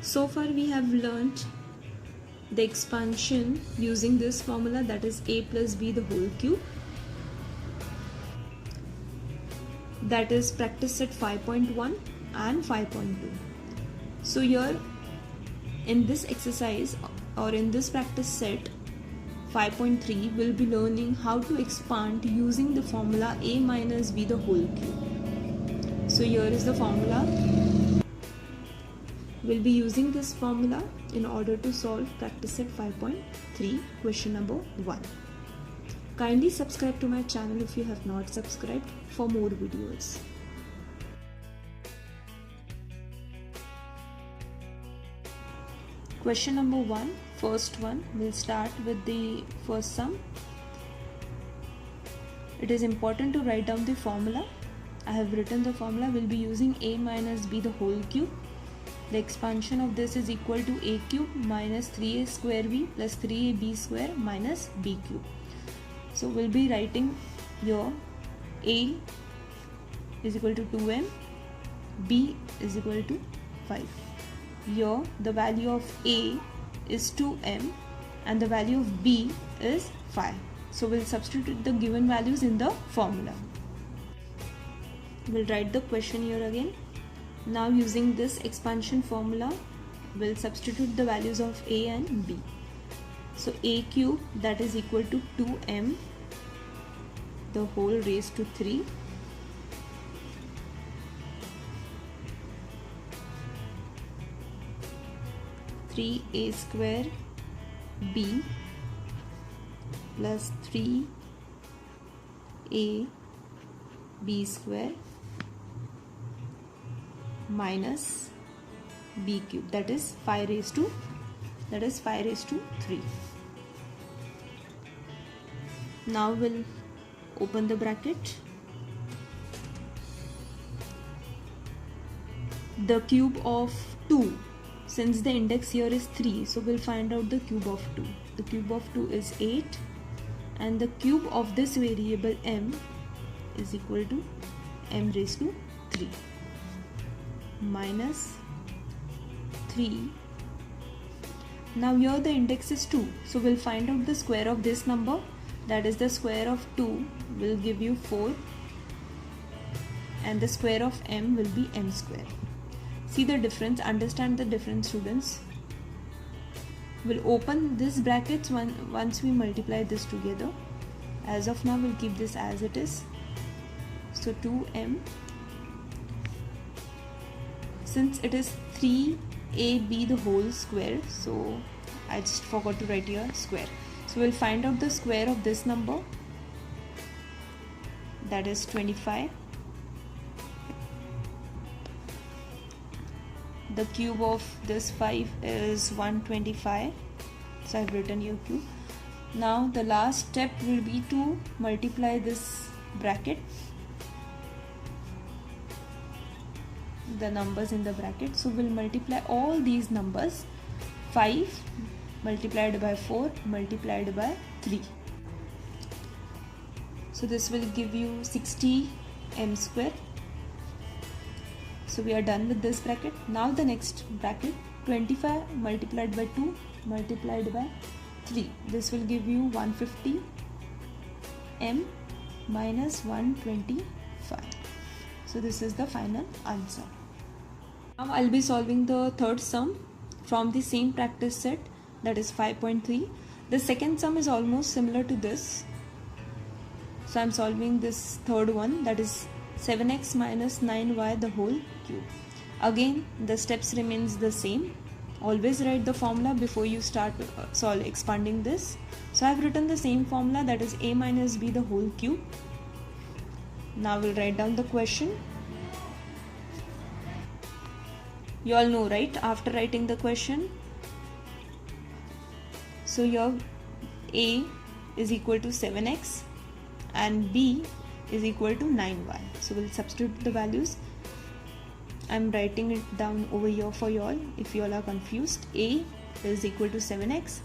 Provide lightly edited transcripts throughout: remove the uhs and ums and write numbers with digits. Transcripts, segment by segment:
So far we have learnt the expansion using this formula, that is a plus b the whole cube. That is practice set 5.1 and 5.2. So here in this exercise or in this practice set 5.3, we'll be learning how to expand using the formula a minus b the whole cube. So here is the formula. We'll be using this formula in order to solve practice set 5.3 question number 1. Kindly subscribe to my channel if you have not subscribed for more videos. Question number 1, first one, we'll start with the first sum. It is important to write down the formula. I have written the formula. We'll be using a minus b the whole cube. The expansion of this is equal to a cube minus 3a square b plus 3ab square minus b cube. So we'll be writing here a is equal to 2m, b is equal to 5. Here the value of a is 2m and the value of b is 5. So we'll substitute the given values in the formula. We'll write the question here again. Now using this expansion formula, we'll substitute the values of a and b. So a cube, that is equal to 2m the whole raised to 3 3a square b plus 3a b square minus b cube, that is 5 raised to 3. Now we'll open the bracket. The cube of 2, since the index here is 3, so we'll find out the cube of 2. The cube of 2 is 8 and the cube of this variable m is equal to m raised to 3 minus 3. Now here the index is 2, so we'll find out the square of this number, that is the square of 2 will give you 4 and the square of m will be m square. See the difference, understand the difference students. We'll open this brackets once we multiply this together. As of now we'll keep this as it is. So 2m, since it is 3ab the whole square, so I just forgot to write here square. So we'll find out the square of this number, that is 25. The cube of this 5 is 125, so I've written your cube. Now the last step will be to multiply this bracket, the numbers in the bracket. So we'll multiply all these numbers, 5 multiplied by 4 multiplied by 3. So this will give you 60 m square. So we are done with this bracket. Now the next bracket, 25 multiplied by 2 multiplied by 3. This will give you 150 m minus 125. So this is the final answer. Now I'll be solving the third sum from the same practice set, that is 5.3. The second sum is almost similar to this. So I'm solving this third one, that is 7x minus 9y the whole cube. Again the steps remains the same. Always write the formula before you start expanding this. So I've written the same formula, that is a minus b the whole cube. Now we'll write down the question. You all know, right, after writing the question. So here a is equal to 7x and b is equal to 9y. So we'll substitute the values. I'm writing it down over here for you all if you all are confused. A is equal to 7x,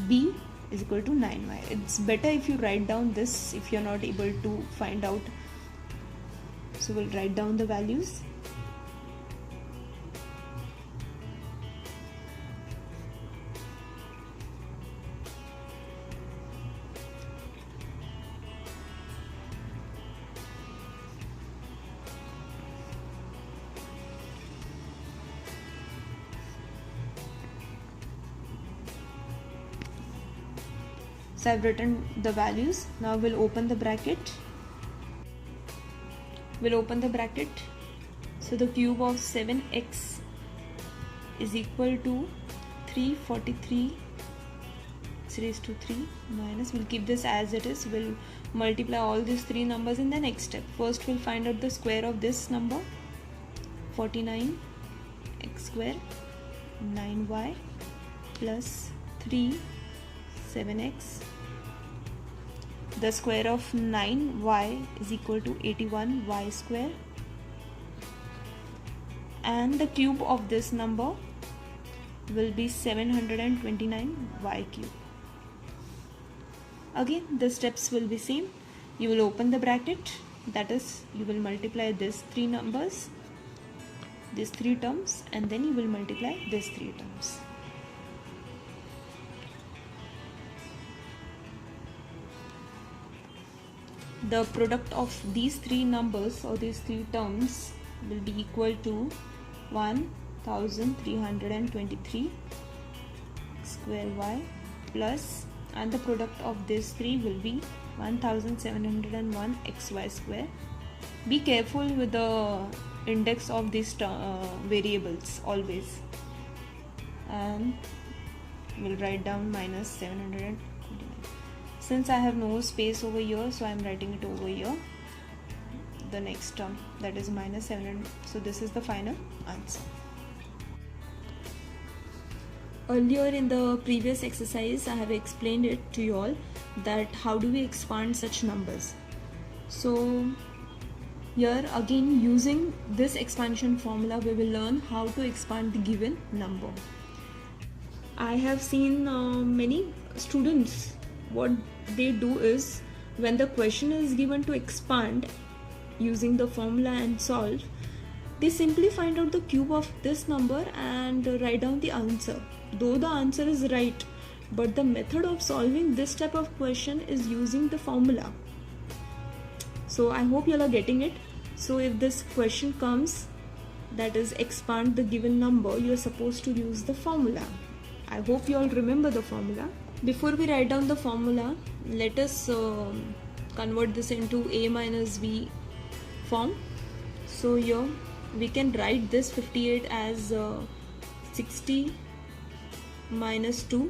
b is equal to 9y. It's better if you write down this if you're not able to find out. So we'll write down the values. So I've written the values. Now we'll open the bracket. So the cube of 7x is equal to 343 raised to 3 minus, we'll keep this as it is, we'll multiply all these three numbers in the next step. First we'll find out the square of this number, 49x square 9y plus 3 7x. The square of 9y is equal to 81y square, and the cube of this number will be 729y cube. Again the steps will be same. You will open the bracket, that is you will multiply these three numbers, these three terms, and then you will multiply these three terms. The product of these three numbers or these three terms will be equal to 1323 square y plus, and the product of these three will be 1701 xy square. Be careful with the index of these variables always, and we'll write down minus 729. Since I have no space over here, so I am writing it over here, the next term, that is minus 700. So this is the final answer. Earlier in the previous exercise I have explained it to you all that how do we expand such numbers. So here again, using this expansion formula, we will learn how to expand the given number. I have seen many students, what they do is, when the question is given to expand using the formula and solve, they simply find out the cube of this number and write down the answer. Though the answer is right, but the method of solving this type of question is using the formula. So I hope you all are getting it. So if this question comes, that is expand the given number, you are supposed to use the formula. I hope you all remember the formula. Before we write down the formula, let us convert this into a minus b form. So here we can write this 58 as 60 minus 2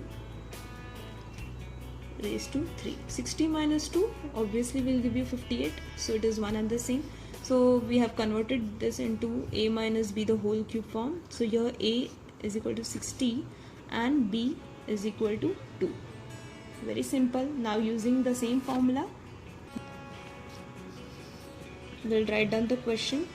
raised to 3. 60 minus 2 obviously will give you 58, so it is one and the same. So we have converted this into a minus b the whole cube form. So here a is equal to 60 and b is equal to 2. Very simple. Now using the same formula, we'll write down the question.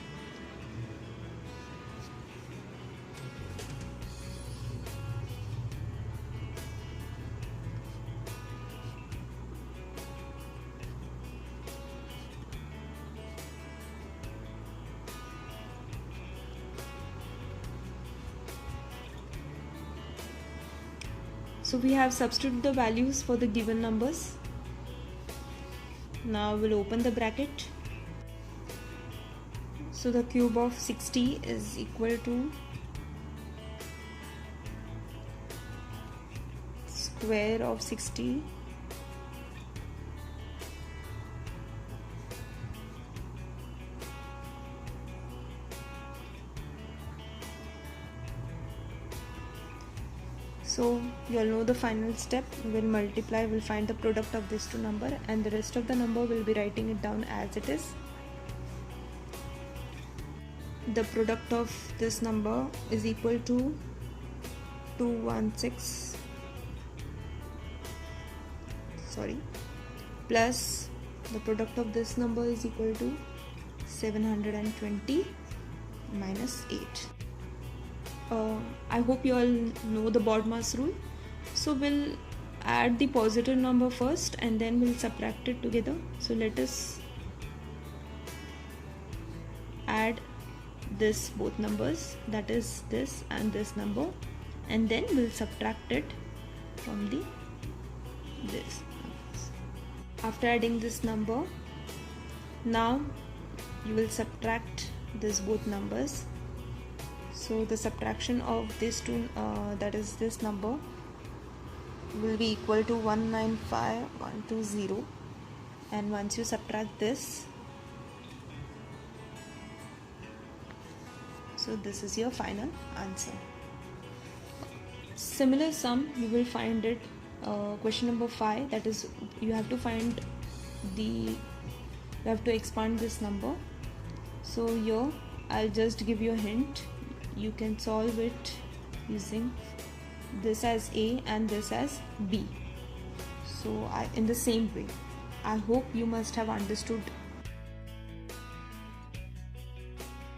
So we have substituted the values for the given numbers. Now we'll open the bracket. So the cube of 60 is equal to square of 60 So you all know the final step. We'll multiply, we'll find the product of these two numbers, and the rest of the number we'll be writing it down as it is. The product of this number is equal to 216 plus the product of this number is equal to 720 minus 8. I hope you all know the BODMAS rule. So we'll add the positive number first and then we'll subtract it together. So let us add this both numbers, that is this and this number, and then we'll subtract it from this. After adding this number, now you will subtract this both numbers. So the subtraction of these two, that is this number will be equal to 195120, and once you subtract this, so this is your final answer. Similar sum you will find it question number 5, that is you have to expand this number. So here I'll just give you a hint. You can solve it using this as A and this as B, so in the same way. I hope you must have understood